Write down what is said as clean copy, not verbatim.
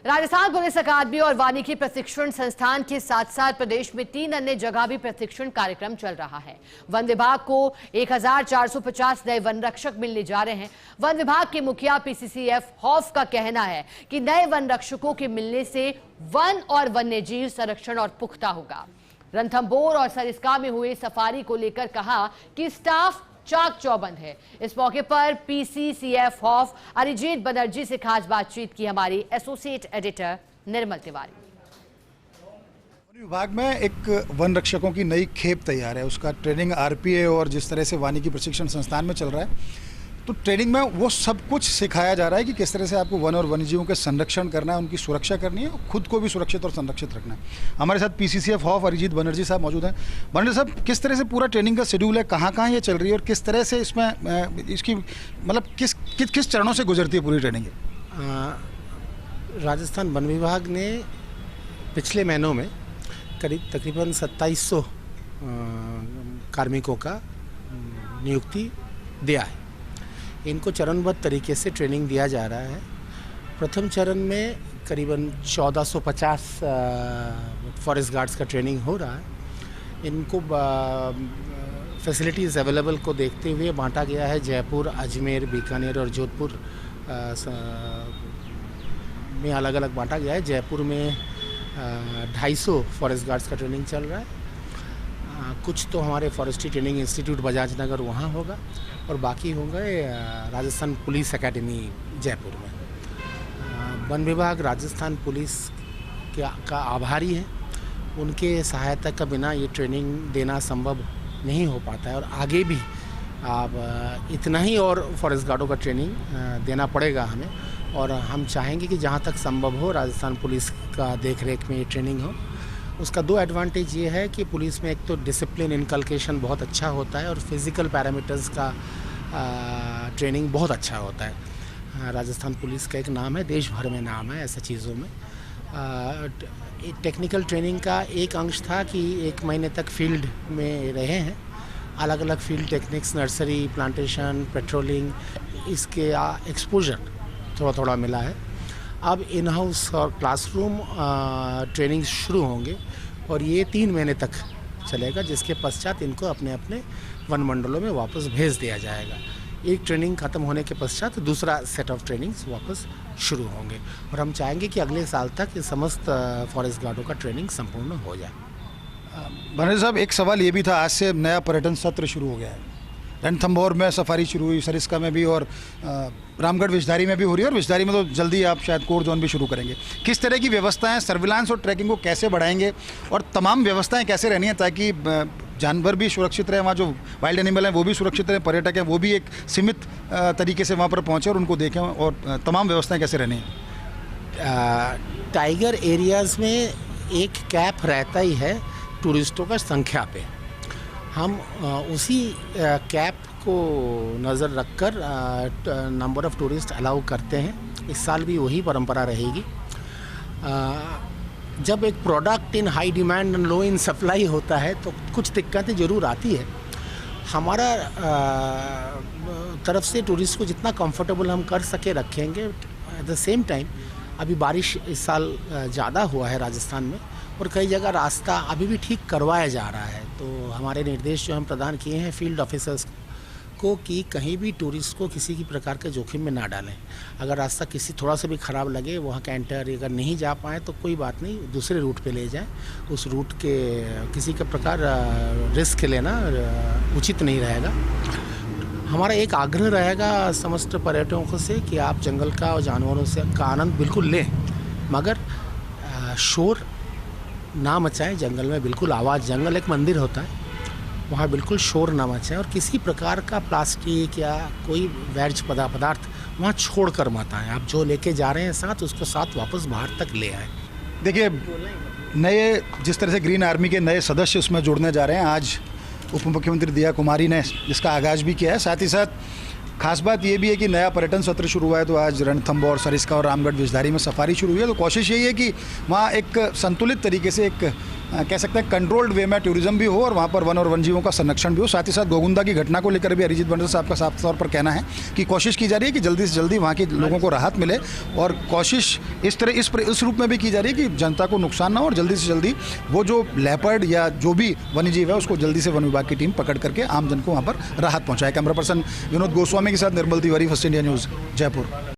Rajasthan police अकादमी और वानिकी प्रशिक्षण संस्थान के साथ साथ प्रदेश में 3 अन्य जगह भी प्रशिक्षण कार्यक्रम चल रहा है। वन विभाग को 1450 नए वन रक्षक मिलने जा रहे हैं। वन विभाग के मुखिया पीसीसीएफ हॉफ का कहना है कि नए वन रक्षकों के मिलने से वन और वन्यजीव संरक्षण और पुख्ता होगा। रणथंभौर और सरिस्का में हुए सफारी को लेकर कहा कि स्टाफ चाक चौबंद है। इस मौके पर पीसीसीएफ हॉफ अरिजीत बनर्जी से खास बातचीत की हमारी एसोसिएट एडिटर निर्मल तिवारी। वन विभाग में एक वन रक्षकों की नई खेप तैयार है, उसका ट्रेनिंग आरपीए और जिस तरह से वानिकी प्रशिक्षण संस्थान में चल रहा है, तो ट्रेनिंग में वो सब कुछ सिखाया जा रहा है कि किस तरह से आपको वन और वन्यजीवों के संरक्षण करना है, उनकी सुरक्षा करनी है और खुद को भी सुरक्षित और संरक्षित रखना है। हमारे साथ पीसीसीएफ हॉफ अरिजीत बनर्जी साहब मौजूद हैं। बनर्जी साहब, किस तरह से पूरा ट्रेनिंग का शेड्यूल है, कहाँ ये चल रही है और किस तरह से इसमें इसकी मतलब किस चरणों से गुजरती है पूरी ट्रेनिंग? राजस्थान वन विभाग ने पिछले महीनों में करीब तकरीबन 2700 कार्मिकों का नियुक्ति दिया है। इनको चरणबद्ध तरीके से ट्रेनिंग दिया जा रहा है। प्रथम चरण में करीबन 1450 फॉरेस्ट गार्ड्स का ट्रेनिंग हो रहा है। इनको फैसिलिटीज़ अवेलेबल को देखते हुए बांटा गया है। जयपुर, अजमेर, बीकानेर और जोधपुर में अलग अलग बांटा गया है। जयपुर में 250 फॉरेस्ट गार्ड्स का ट्रेनिंग चल रहा है। कुछ तो हमारे forestry training institute Bajaj Nagar वहाँ होगा और बाकी होंगे राजस्थान पुलिस एकेडमी जयपुर में। वन विभाग राजस्थान पुलिस का आभारी है। उनके सहायता के बिना ये ट्रेनिंग देना संभव नहीं हो पाता है और आगे भी अब इतना ही और फॉरेस्ट गार्डों का ट्रेनिंग देना पड़ेगा हमें। और हम चाहेंगे कि जहाँ तक संभव हो राजस्थान पुलिस का देखरेख में ये ट्रेनिंग हो। उसका 2 एडवांटेज ये है कि पुलिस में एक तो डिसिप्लिन इनकलकेशन बहुत अच्छा होता है और फिज़िकल पैरामीटर्स का ट्रेनिंग बहुत अच्छा होता है। राजस्थान पुलिस का एक नाम है, देश भर में नाम है ऐसा चीज़ों में। टेक्निकल ट्रेनिंग का एक अंश था कि 1 महीने तक फील्ड में रहे हैं, अलग अलग field techniques, nursery, plantation, patrolling, इसके एक्सपोजर थोड़ा थोड़ा मिला है। अब इन हाउस और क्लासरूम ट्रेनिंग शुरू होंगे और ये 3 महीने तक चलेगा, जिसके पश्चात इनको अपने अपने वन मंडलों में वापस भेज दिया जाएगा। एक ट्रेनिंग खत्म होने के पश्चात दूसरा सेट ऑफ ट्रेनिंग्स वापस शुरू होंगे और हम चाहेंगे कि अगले साल तक ये समस्त फॉरेस्ट गार्डों का ट्रेनिंग संपूर्ण हो जाए। बनर्जी साहब, एक सवाल ये भी था, आज से नया पर्यटन सत्र शुरू हो गया है। रणथंभौर में सफारी शुरू हुई, सरिस्का में भी और रामगढ़ विषधारी में भी हो रही है और विषधारी में तो जल्दी आप शायद कोर जोन भी शुरू करेंगे। किस तरह की व्यवस्थाएं, सर्विलांस और ट्रैकिंग को कैसे बढ़ाएंगे और तमाम व्यवस्थाएं कैसे रहनी है ताकि जानवर भी सुरक्षित रहे, वहाँ जो वाइल्ड एनिमल हैं वो भी सुरक्षित रहे, पर्यटक हैं वो भी एक सीमित तरीके से वहाँ पर पहुँचे और उनको देखें, और तमाम व्यवस्थाएँ कैसे रहनी है? टाइगर एरियाज़ में एक कैप रहता ही है टूरिस्टों का संख्या पे। हम उसी कैप को नज़र रखकर नंबर ऑफ़ टूरिस्ट अलाउ करते हैं। इस साल भी वही परंपरा रहेगी। जब एक product in high demand and low in supply होता है तो कुछ दिक्कतें ज़रूर आती है। हमारा तरफ से टूरिस्ट को जितना कंफर्टेबल हम कर सके रखेंगे। एट द सेम टाइम अभी बारिश इस साल ज़्यादा हुआ है राजस्थान में और कई जगह रास्ता अभी भी ठीक करवाया जा रहा है। तो हमारे निर्देश जो हम प्रदान किए हैं फील्ड ऑफिसर्स को कि कहीं भी टूरिस्ट को किसी की प्रकार के जोखिम में ना डालें। अगर रास्ता किसी थोड़ा सा भी ख़राब लगे, वहाँ का एंटर अगर नहीं जा पाए तो कोई बात नहीं, दूसरे रूट पे ले जाएं। उस रूट के किसी का प्रकार रिस्क लेना उचित नहीं रहेगा। हमारा एक आग्रह रहेगा समस्त पर्यटकों से कि आप जंगल का और जानवरों से का आनंद बिल्कुल लें, मगर शोर ना मचाएं। जंगल में बिल्कुल आवाज़, जंगल एक मंदिर होता है, वहाँ बिल्कुल शोर ना मचाएं और किसी प्रकार का प्लास्टिक या कोई वैज पदार्थ वहाँ छोड़ कर मत आएँ। आप जो लेके जा रहे हैं साथ, उसको साथ वापस बाहर तक ले आएँ। देखिए, नए जिस तरह से ग्रीन आर्मी के नए सदस्य उसमें जुड़ने जा रहे हैं, आज उप मुख्यमंत्री दिया कुमारी ने इसका आगाज़ भी किया है। साथ ही साथ खास बात ये भी है कि नया पर्यटन सत्र शुरू हुआ है, तो आज रणथंभौर, सरिस्का और रामगढ़ विषधारी में सफारी शुरू हुई है। तो कोशिश यही है कि वहाँ एक संतुलित तरीके से एक कह सकते हैं कंट्रोल्ड वे में टूरिज्म भी हो और वहाँ पर वन और वन्यजीवों का संरक्षण भी हो। साथ ही साथ गोगुंदा की घटना को लेकर भी अरिजीत बंसल साहब का साफ तौर पर कहना है कि कोशिश की जा रही है कि जल्दी से जल्दी वहाँ के लोगों को राहत मिले, और कोशिश इस रूप में भी की जा रही है कि जनता को नुकसान ना हो और जल्दी से जल्दी वो जो लेपर्ड या जो भी वन्यजीव है उसको जल्दी से वन विभाग की टीम पकड़ करके आम जन को वहाँ पर राहत पहुँचाए। कैमरा पर्सन विनोद गोस्वामी के साथ Nirmal Tiwari, First India News, Jaipur.